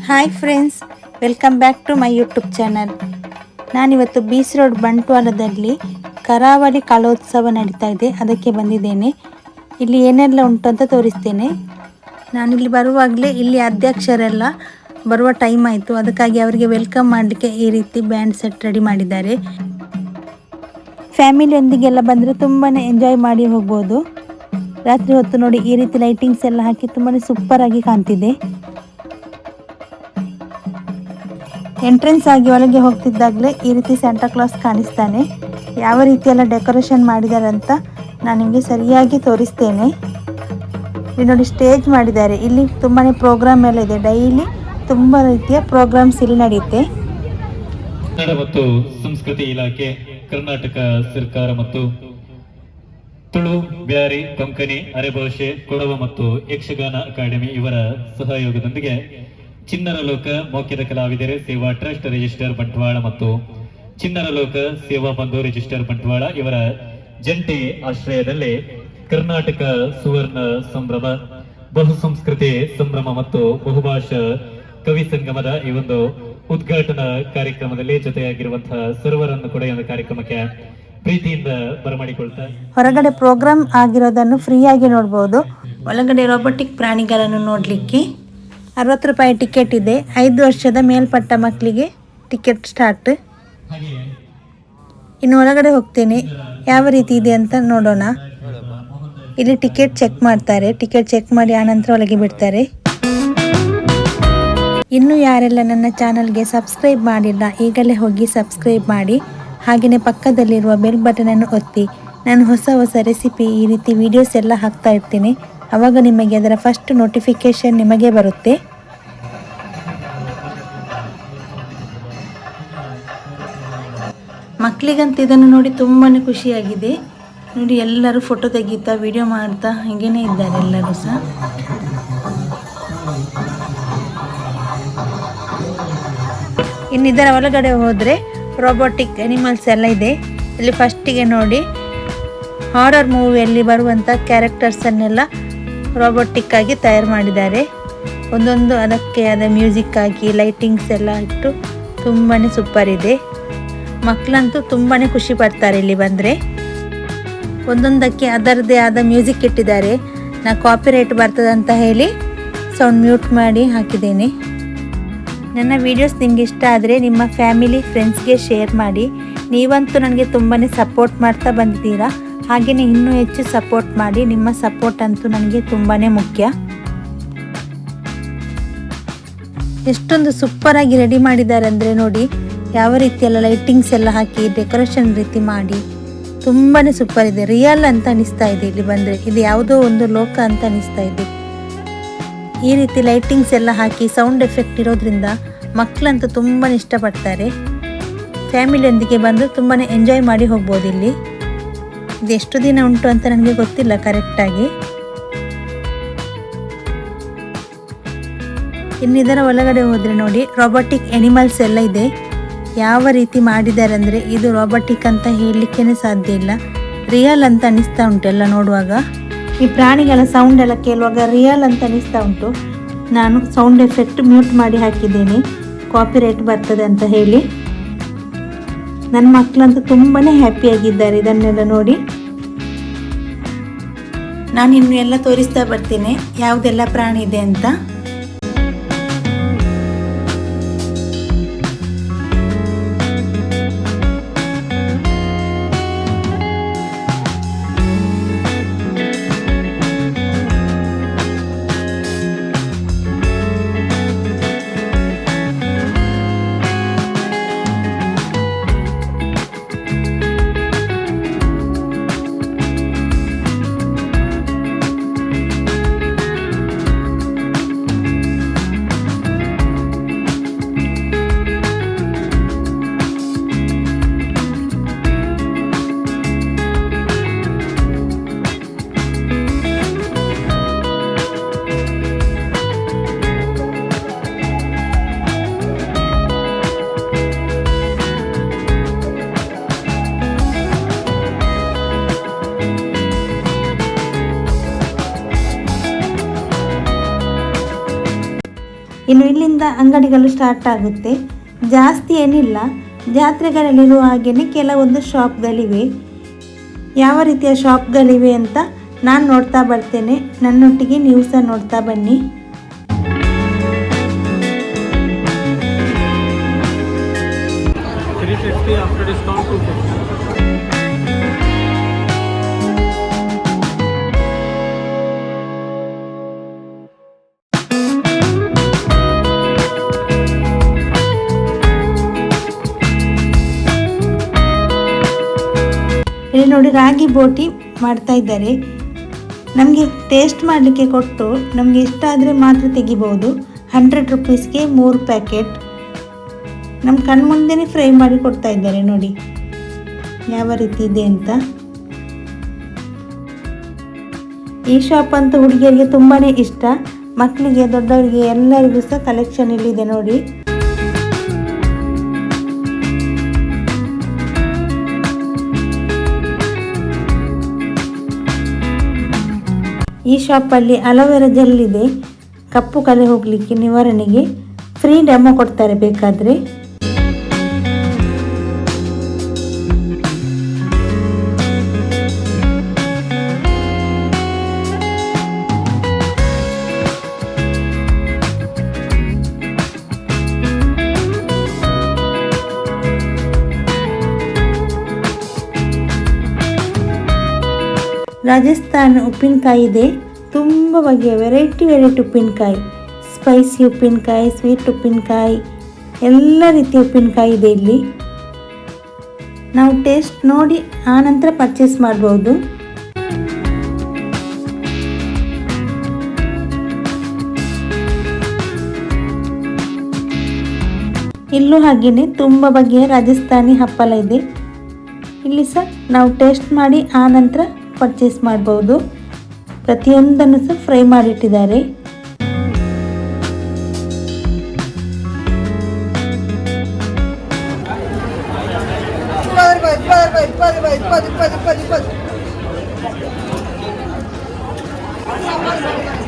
Hi friends, welcome back to my YouTube channel. ನಾನಿವತ್ತು beach road ಬಂಟ್ವಾಳದಲ್ಲಿ ಕರಾವಳಿ ಕಲೋತ್ಸವ ನಡೀತಾ ಇದೆ, ಅದಕ್ಕೆ ಬಂದಿದ್ದೇನೆ. ಇಲ್ಲಿ ಏನೆಲ್ಲ ಉಂಟು ಅಂತ ತೋರಿಸ್ತೇನೆ. ನಾನಿಲ್ಲಿ ಬರುವಾಗಲೇ ಇಲ್ಲಿ ಅಧ್ಯಕ್ಷರೆಲ್ಲ ಬರುವ ಟೈಮ್ ಆಯಿತು, ಅದಕ್ಕಾಗಿ ಅವರಿಗೆ ವೆಲ್ಕಮ್ ಮಾಡಲಿಕ್ಕೆ ಈ ರೀತಿ ಬ್ಯಾಂಡ್ ಸೆಟ್ ರೆಡಿ ಮಾಡಿದ್ದಾರೆ. ಫ್ಯಾಮಿಲಿಯೊಂದಿಗೆಲ್ಲ ಬಂದರೆ ತುಂಬಾ ಎಂಜಾಯ್ ಮಾಡಿ ಹೋಗ್ಬೋದು. ರಾತ್ರಿ ಹೊತ್ತು ನೋಡಿ ಈ ರೀತಿ ಲೈಟಿಂಗ್ಸ್ ಎಲ್ಲ ಹಾಕಿ ತುಂಬಾ ಸೂಪರಾಗಿ ಕಾಣ್ತಿದೆ. ಎಂಟ್ರೆನ್ಸ್ ಆಗಿ ಒಳಗೆ ಹೋಗ್ತಿದ್ದಾಗಲೇ ಈ ರೀತಿ ಸ್ಯಾಂಟಾ ಕ್ಲಾಸ್ ಕಾಣಿಸ್ತಾನೆ. ಯಾವ ರೀತಿಯೆಲ್ಲ ಡೆಕೋರೇಷನ್ ಮಾಡಿದ್ದಾರೆ ಅಂತ ನಾನು ನಿಮಗೆ ಸರಿಯಾಗಿ ತೋರಿಸ್ತೇನೆ. ಇಲ್ಲಿ ನೋಡಿ ಸ್ಟೇಜ್ ಮಾಡಿದ್ದಾರೆ. ಇಲ್ಲಿ ತುಂಬಾ ಪ್ರೋಗ್ರಾಮ್ ಎಲ್ಲ ಇದೆ. ಡೈಲಿ ತುಂಬ ರೀತಿಯ ಪ್ರೋಗ್ರಾಮ್ಸ್ ಇಲ್ಲಿ ನಡೆಯುತ್ತೆ. ಕನ್ನಡ ಮತ್ತು ಸಂಸ್ಕೃತಿ ಇಲಾಖೆ, ಕರ್ನಾಟಕ ಸರ್ಕಾರ ಮತ್ತು ತುಳು, ಬ್ಯಾರಿ, ಕೊಂಕಣಿ, ಅರೆಭಾಷೆ, ಕೊಡವ ಮತ್ತು ಯಕ್ಷಗಾನ ಅಕಾಡೆಮಿ ಇವರ ಸಹಯೋಗದೊಂದಿಗೆ ಚಿನ್ನರ ಲೋಕ ಮೌಖ್ಯದ ಕಲಾವಿದರೆ ಸೇವಾ ಟ್ರಸ್ಟ್ ರಿಜಿಸ್ಟರ್ ಬಂಟ್ವಾಳ ಮತ್ತು ಚಿನ್ನರ ಲೋಕ ಸೇವಾ ಬಂಧು ರಿಜಿಸ್ಟರ್ ಬಂಟ್ವಾಳ ಇವರ ಜಂಟಿ ಆಶ್ರಯದಲ್ಲಿ ಕರ್ನಾಟಕ ಸುವರ್ಣ ಸಂಭ್ರಮ, ಬಹು ಸಂಸ್ಕೃತಿ ಸಂಭ್ರಮ ಮತ್ತು ಬಹುಭಾಷಾ ಕವಿ ಸಂಗಮದ ಈ ಒಂದು ಉದ್ಘಾಟನಾ ಕಾರ್ಯಕ್ರಮದಲ್ಲಿ ಜೊತೆಯಾಗಿರುವಂತಹ ಸರ್ವರನ್ನು ಕೂಡ ಈ ಒಂದು ಕಾರ್ಯಕ್ರಮಕ್ಕೆ ಪ್ರೀತಿಯಿಂದ ಬರಮಾಡಿಕೊಳ್ತಾರೆ. ಹೊರಗಡೆ ಪ್ರೋಗ್ರಾಮ್ ಆಗಿರೋದನ್ನು ಫ್ರೀಯಾಗಿ ನೋಡ್ಬೋದು. ಒಳಗಡೆ ರೋಬೋಟಿಕ್ ಪ್ರಾಣಿಗಳನ್ನು ನೋಡಲಿಕ್ಕೆ 60 ರೂಪಾಯಿ ಟಿಕೆಟ್ ಇದೆ. 5 ವರ್ಷದ ಮೇಲ್ಪಟ್ಟ ಮಕ್ಕಳಿಗೆ ಟಿಕೆಟ್ ಸ್ಟಾರ್ಟ್. ಇನ್ನು ಒಳಗಡೆ ಹೋಗ್ತೇನೆ, ಯಾವ ರೀತಿ ಇದೆ ಅಂತ ನೋಡೋಣ. ಇಲ್ಲಿ ಟಿಕೆಟ್ ಚೆಕ್ ಮಾಡ್ತಾರೆ. ಟಿಕೆಟ್ ಚೆಕ್ ಮಾಡಿ ಆನಂತರ ಒಳಗೆ ಬಿಡ್ತಾರೆ. ಇನ್ನು ಯಾರೆಲ್ಲ ನನ್ನ ಚಾನಲ್ಗೆ ಸಬ್ಸ್ಕ್ರೈಬ್ ಮಾಡಿಲ್ಲ, ಈಗಲೇ ಹೋಗಿ ಸಬ್ಸ್ಕ್ರೈಬ್ ಮಾಡಿ. ಹಾಗೆಯೇ ಪಕ್ಕದಲ್ಲಿರುವ ಬೆಲ್ ಬಟನನ್ನು ಒತ್ತಿ. ನಾನು ಹೊಸ ರೆಸಿಪಿ ಈ ರೀತಿ ವಿಡಿಯೋಸ್ ಎಲ್ಲ ಹಾಕ್ತಾ ಇರ್ತೀನಿ. ಆವಾಗ ನಿಮಗೆ ಅದರ ಫಸ್ಟ್ ನೋಟಿಫಿಕೇಷನ್ ನಿಮಗೆ ಬರುತ್ತೆ. ಮಕ್ಕಳಿಗಂತ ಇದನ್ನು ನೋಡಿ ತುಂಬಾ ಖುಷಿಯಾಗಿದೆ. ನೋಡಿ ಎಲ್ಲರೂ ಫೋಟೋ ತೆಗಿತಾ ವಿಡಿಯೋ ಮಾಡ್ತಾ ಹೀಗೇನೆ ಇದ್ದಾರೆ ಎಲ್ಲರೂ ಸಹ. ಇನ್ನು ಇದರ ಒಳಗಡೆ ಹೋದರೆ ರೋಬೋಟಿಕ್ ಅನಿಮಲ್ಸ್ ಎಲ್ಲ ಇದೆ. ಇಲ್ಲಿ ಫಸ್ಟಿಗೆ ನೋಡಿ ಹಾರರ್ ಮೂವಿಯಲ್ಲಿ ಬರುವಂಥ ಕ್ಯಾರೆಕ್ಟರ್ಸನ್ನೆಲ್ಲ ರೋಬೋಟಿಕ್ ಆಗಿ ತಯಾರು ಮಾಡಿದ್ದಾರೆ. ಒಂದೊಂದು ಅದಕ್ಕೆ ಆದ ಮ್ಯೂಸಿಕ್ ಆಗಿ ಲೈಟಿಂಗ್ಸ್ ಎಲ್ಲ ಇಟ್ಟು ತುಂಬಾ ಸೂಪರ್ ಇದೆ. ಮಕ್ಕಳಂತೂ ತುಂಬಾ ಖುಷಿ ಪಡ್ತಾರೆ ಇಲ್ಲಿ ಬಂದರೆ. ಒಂದೊಂದಕ್ಕೆ ಅದರದ್ದೇ ಆದ ಮ್ಯೂಸಿಕ್ ಇಟ್ಟಿದ್ದಾರೆ. ನಾ ಕಾಪಿರೈಟ್ ಬರ್ತದೆ ಅಂತ ಹೇಳಿ ಸೌಂಡ್ ಮ್ಯೂಟ್ ಮಾಡಿ ಹಾಕಿದ್ದೇನೆ. ನನ್ನ ವೀಡಿಯೋಸ್ ನಿಮಗೆ ಇಷ್ಟ ಆದರೆ ನಿಮ್ಮ ಫ್ಯಾಮಿಲಿ ಫ್ರೆಂಡ್ಸ್ಗೆ ಶೇರ್ ಮಾಡಿ. ನೀವಂತೂ ನನಗೆ ತುಂಬಾ ಸಪೋರ್ಟ್ ಮಾಡ್ತಾ ಬಂದಿದ್ದೀರಾ. ಹಾಗೆಯೇ ಇನ್ನೂ ಹೆಚ್ಚು ಸಪೋರ್ಟ್ ಮಾಡಿ. ನಿಮ್ಮ ಸಪೋರ್ಟ್ ಅಂತೂ ನನಗೆ ತುಂಬಾ ಮುಖ್ಯ. ಎಷ್ಟೊಂದು ಸೂಪರಾಗಿ ರೆಡಿ ಮಾಡಿದ್ದಾರೆ ಅಂದರೆ ನೋಡಿ, ಯಾವ ರೀತಿಯೆಲ್ಲ ಲೈಟಿಂಗ್ಸ್ ಎಲ್ಲ ಹಾಕಿ ಡೆಕೋರೇಷನ್ ರೀತಿ ಮಾಡಿ ತುಂಬಾ ಸೂಪರ್ ಇದೆ. ರಿಯಲ್ ಅಂತ ಅನಿಸ್ತಾ ಇದೆ ಇಲ್ಲಿ ಬಂದರೆ. ಇದು ಯಾವುದೋ ಒಂದು ಲೋಕ ಅಂತ ಅನಿಸ್ತಾ ಇದೆ. ಈ ರೀತಿ ಲೈಟಿಂಗ್ಸ್ ಎಲ್ಲ ಹಾಕಿ ಸೌಂಡ್ ಎಫೆಕ್ಟ್ ಇರೋದ್ರಿಂದ ಮಕ್ಕಳಂತೂ ತುಂಬಾ ಇಷ್ಟಪಡ್ತಾರೆ. ಫ್ಯಾಮಿಲಿಯೊಂದಿಗೆ ಬಂದು ತುಂಬಾ ಎಂಜಾಯ್ ಮಾಡಿ ಹೋಗ್ಬೋದು. ಇಲ್ಲಿ ಇದು ಎಷ್ಟು ದಿನ ಉಂಟು ಅಂತ ನನಗೆ ಗೊತ್ತಿಲ್ಲ ಕರೆಕ್ಟಾಗಿ. ಇನ್ನು ಇದರ ಒಳಗಡೆ ಹೋದರೆ ನೋಡಿ ರೋಬೋಟಿಕ್ ಅನಿಮಲ್ಸ್ ಎಲ್ಲ ಇದೆ. ಯಾವ ರೀತಿ ಮಾಡಿದ್ದಾರೆ ಅಂದರೆ ಇದು ರೋಬೋಟಿಕ್ ಅಂತ ಹೇಳಲಿಕ್ಕೇ ಸಾಧ್ಯ ಇಲ್ಲ. ರಿಯಲ್ ಅಂತ ಅನಿಸ್ತಾ ಉಂಟು ಎಲ್ಲ ನೋಡುವಾಗ. ಈ ಪ್ರಾಣಿಗಳ ಸೌಂಡ್ ಎಲ್ಲ ಕೇಳುವಾಗ ರಿಯಲ್ ಅಂತ ಅನಿಸ್ತಾ ಉಂಟು. ನಾನು ಸೌಂಡ್ ಎಫೆಕ್ಟ್ ಮ್ಯೂಟ್ ಮಾಡಿ ಹಾಕಿದ್ದೇನೆ, ಕಾಪಿರೈಟ್ ಬರ್ತದೆ ಅಂತ ಹೇಳಿ. ನನ್ನ ಮಕ್ಕಳಂತೂ ತುಂಬಾ ಹ್ಯಾಪಿಯಾಗಿದ್ದಾರೆ ಇದನ್ನೆಲ್ಲ ನೋಡಿ. ನಾನು ಇನ್ನು ಎಲ್ಲ ತೋರಿಸ್ತಾ ಬರ್ತೀನಿ ಯಾವುದೆಲ್ಲ ಪ್ರಾಣಿ ಇದೆ ಅಂತ. ಇನ್ನು ಇಲ್ಲಿಂದ ಅಂಗಡಿಗಳು ಸ್ಟಾರ್ಟ್ ಆಗುತ್ತೆ. ಜಾಸ್ತಿ ಏನಿಲ್ಲ, ಜಾತ್ರೆಗಳಲ್ಲಿರುವ ಹಾಗೆಯೇ ಕೆಲವೊಂದು ಶಾಪ್ಗಳಿವೆ. ಯಾವ ರೀತಿಯ ಶಾಪ್ಗಳಿವೆ ಅಂತ ನಾನು ನೋಡ್ತಾ ಬರ್ತೇನೆ, ನನ್ನೊಟ್ಟಿಗೆ ನೀವು ಸಹ ನೋಡ್ತಾ ಬನ್ನಿ. after discount 250. ಇಲ್ಲಿ ನೋಡಿ ರಾಗಿ ಬೋಟಿ ಮಾಡ್ತಾ ಇದ್ದಾರೆ. ನಮಗೆ ಟೇಸ್ಟ್ ಮಾಡಲಿಕ್ಕೆ ಕೊಟ್ಟು ನಮಗೆ ಇಷ್ಟ ಆದರೆ ಮಾತ್ರ ತೆಗಿಬೋದು. 100 ರುಪೀಸ್ಗೆ 3 ಪ್ಯಾಕೆಟ್ ನಮ್ಮ ಕಣ್ಮುಂದೆನೇ ಫ್ರೈ ಮಾಡಿ ಕೊಡ್ತಾ ಇದ್ದಾರೆ. ನೋಡಿ ಯಾವ ರೀತಿ ಇದೆ ಅಂತ. ಈ ಶಾಪ್ ಅಂತೂ ಹುಡುಗಿಯರಿಗೆ ತುಂಬಾ ಇಷ್ಟ, ಮಕ್ಕಳಿಗೆ ದೊಡ್ಡವರಿಗೆ ಎಲ್ಲರಿಗೂ ಸಹ ಕಲೆಕ್ಷನ್ ಇಲ್ಲಿದೆ ನೋಡಿ. ಈ ಶಾಪಲ್ಲಿ ಅಲೋವೆರಾ ಜೆಲ್ ಇದೆ, ಕಪ್ಪು ಕಲೆ ಹೋಗಲಿಕ್ಕೆ ನಿವಾರಣೆಗೆ. ಫ್ರೀ ಡೆಮೋ ಕೊಡ್ತಾರೆ ಬೇಕಾದರೆ. ರಾಜಸ್ಥಾನ ಉಪ್ಪಿನಕಾಯಿ ಇದೆ, ತುಂಬ ಬಗೆಯ ವೆರೈಟಿ ಉಪ್ಪಿನಕಾಯಿ. ಸ್ಪೈಸಿ ಉಪ್ಪಿನಕಾಯಿ, ಸ್ವೀಟ್ ಉಪ್ಪಿನಕಾಯಿ, ಎಲ್ಲ ರೀತಿಯ ಉಪ್ಪಿನಕಾಯಿ ಇದೆ ಇಲ್ಲಿ. ನಾವು ಟೇಸ್ಟ್ ನೋಡಿ ಆನಂತರ ಪರ್ಚೇಸ್ ಮಾಡ್ಬೋದು. ಇಲ್ಲೂ ಹಾಗೆಯೇ ತುಂಬ ಬಗೆಯ ರಾಜಸ್ಥಾನಿ ಹಪ್ಪಳ ಇದೆ. ಇಲ್ಲಿ ಸಹ ನಾವು ಟೇಸ್ಟ್ ಮಾಡಿ ಆನಂತರ ಪರ್ಚೇಸ್ ಮಾಡ್ಬೋದು. ಪ್ರತಿಯೊಂದನ್ನು ಸಹ ಫ್ರೈ ಮಾಡಿಟ್ಟಿದ್ದಾರೆ.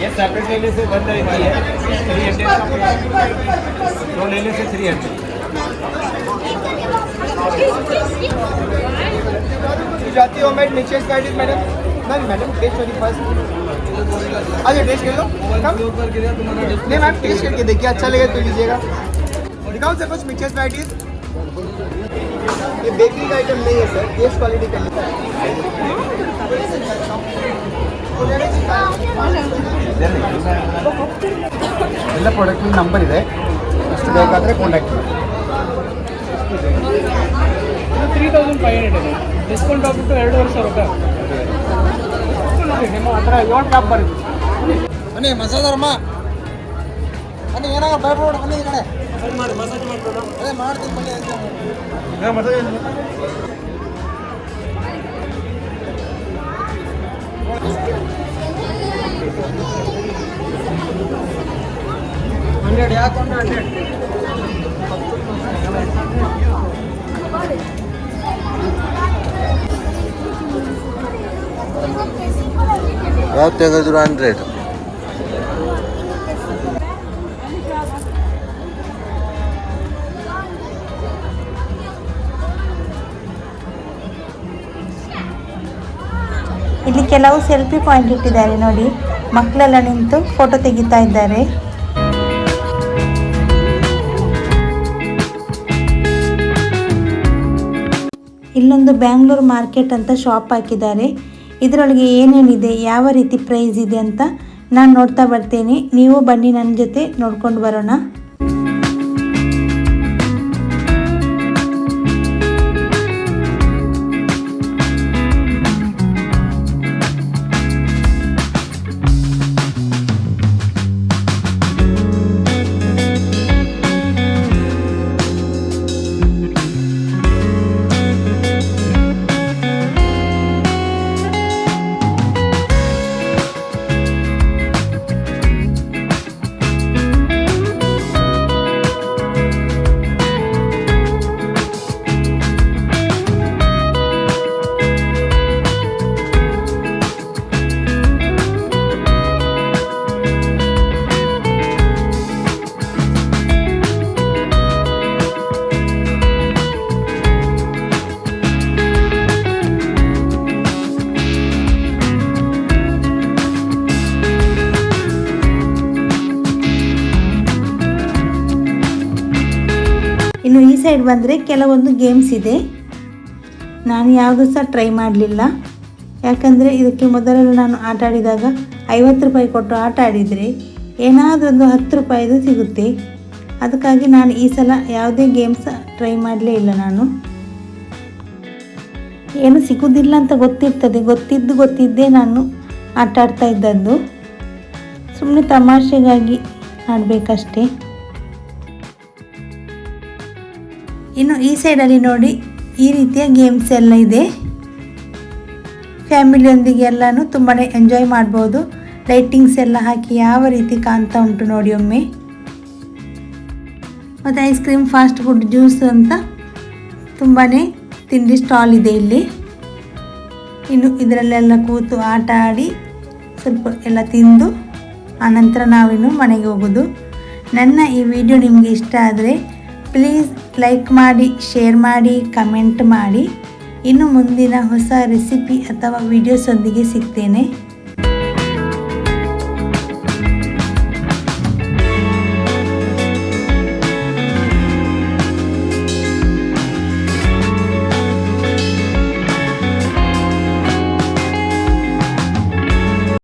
ये सेपरेट लेने से 190 है, 300 दो लेने से 300. जाती हो मैडम नीचे स्पाइडीज मैडम मैडम टेस्ट करिए फर्स्ट. अच्छा टेस्ट कर लो. नहीं मैम टेस्ट करके देखिए, अच्छा लगे तो लीजिएगा. दिखाओ सर कुछ मिक्सचर स्पाइडीज. ये बेकरी का आइटम नहीं है सर, टेस्ट क्वालिटी का ಎಲ್ಲ ಪ್ರಾಡಕ್ಟ್ ನಂಬರ್ ಇದೆ, ಅಷ್ಟು ಬೇಕಾದರೆ ಕಾಂಟ್ಯಾಕ್ಟ್ ಮಾಡಿ. 3500 ಇದೆ, ಡಿಸ್ಕೌಂಟ್ ಆಗ್ಬಿಟ್ಟು 2,500 ರೂಪಾಯಿ. ನಿಮ್ಮ ಹತ್ರ 7 ಕ್ಯಾಪ್ ಬರುತ್ತೆ. ಬನ್ನಿ ಮಸಾಲರಮ್ಮ, ಬನ್ನಿ ಏನಾಗ ಭಯಪಡ, ಬನ್ನಿ ಈ ಕಡೆ ಮಾಡಿ ಮಸಾಜ್ ಮಾಡ್ಕೊಂಡು. ಅದೇ ಮಾಡ್ತೀನಿ ಬನ್ನಿ ಅಂತ ಮಸಾಜ್. ಹಂಡ್ರೆಡ್ ಯಾಕೆ 100 ಯಾವ್ದು ತೆಗೆದ್ರು 100. ಇಲ್ಲಿ ಕೆಲವು ಸೆಲ್ಫಿ ಪಾಯಿಂಟ್ ಇಟ್ಟಿದ್ದಾರೆ ನೋಡಿ, ಮಕ್ಕಳೆಲ್ಲ ನಿಂತು ಫೋಟೋ ತೆಗಿತಾ ಇದ್ದಾರೆ. ಇಲ್ಲೊಂದು ಬ್ಯಾಂಗ್ಳೂರು ಮಾರ್ಕೆಟ್ ಅಂತ ಶಾಪ್ ಹಾಕಿದ್ದಾರೆ. ಇದರೊಳಗೆ ಏನೇನಿದೆ, ಯಾವ ರೀತಿ ಪ್ರೈಸ್ ಇದೆ ಅಂತ ನಾನು ನೋಡ್ತಾ ಬರ್ತೇನೆ. ನೀವು ಬನ್ನಿ ನನ್ನ ಜೊತೆ ನೋಡ್ಕೊಂಡು ಬರೋಣ. ಸೈಡ್ ಬಂದರೆ ಕೆಲವೊಂದು ಗೇಮ್ಸ್ ಇದೆ. ನಾನು ಯಾವುದೂ ಸಹ ಟ್ರೈ ಮಾಡಲಿಲ್ಲ, ಯಾಕಂದರೆ ಇದಕ್ಕೆ ಮೊದಲೆಲ್ಲ ನಾನು ಆಟ ಆಡಿದಾಗ 50 ರೂಪಾಯಿ ಕೊಟ್ಟು ಆಟ ಆಡಿದರೆ ಏನಾದರೂ ಒಂದು 10 ರೂಪಾಯಿದು ಸಿಗುತ್ತೆ. ಅದಕ್ಕಾಗಿ ನಾನು ಈ ಸಲ ಯಾವುದೇ ಗೇಮ್ಸ್ ಟ್ರೈ ಮಾಡಲೇ ಇಲ್ಲ. ನಾನು ಏನು ಸಿಗೋದಿಲ್ಲ ಅಂತ ಗೊತ್ತಿದ್ದೇ ನಾನು ಆಟ ಆಡ್ತಾ ಇದ್ದದ್ದು. ಸುಮ್ಮನೆ ತಮಾಷೆಗಾಗಿ ಆಡಬೇಕಷ್ಟೇ. ಇನ್ನು ಈ ಸೈಡಲ್ಲಿ ನೋಡಿ ಈ ರೀತಿಯ ಗೇಮ್ಸ್ ಎಲ್ಲ ಇದೆ. ಫ್ಯಾಮಿಲಿಯೊಂದಿಗೆ ಎಲ್ಲನೂ ತುಂಬಾ ಎಂಜಾಯ್ ಮಾಡ್ಬೋದು. ಲೈಟಿಂಗ್ಸ್ ಎಲ್ಲ ಹಾಕಿ ಯಾವ ರೀತಿ ಕಾಣ್ತಾ ಉಂಟು ನೋಡಿ ಒಮ್ಮೆ. ಮತ್ತು ice cream, fast food, juice ಅಂತ ತುಂಬಾ ತಿಂಡಿ ಸ್ಟಾಲ್ ಇದೆ ಇಲ್ಲಿ. ಇನ್ನು ಇದರಲ್ಲೆಲ್ಲ ಕೂತು ಆಟ ಆಡಿ ಸ್ವಲ್ಪ ಎಲ್ಲ ತಿಂದು ಆನಂತರ ನಾವಿನ್ನು ಮನೆಗೆ ಹೋಗೋದು. ನನ್ನ ಈ ವಿಡಿಯೋ ನಿಮಗೆ ಇಷ್ಟ ಆದರೆ ಪ್ಲೀಸ್ ಲೈಕ್ ಮಾಡಿ, ಶೇರ್ ಮಾಡಿ, ಕಮೆಂಟ್ ಮಾಡಿ. ಇನ್ನು ಮುಂದಿನ ಹೊಸ ರೆಸಿಪಿ ಅಥವಾ ವಿಡಿಯೋಸೊಂದಿಗೆ ಸಿಗ್ತೇನೆ.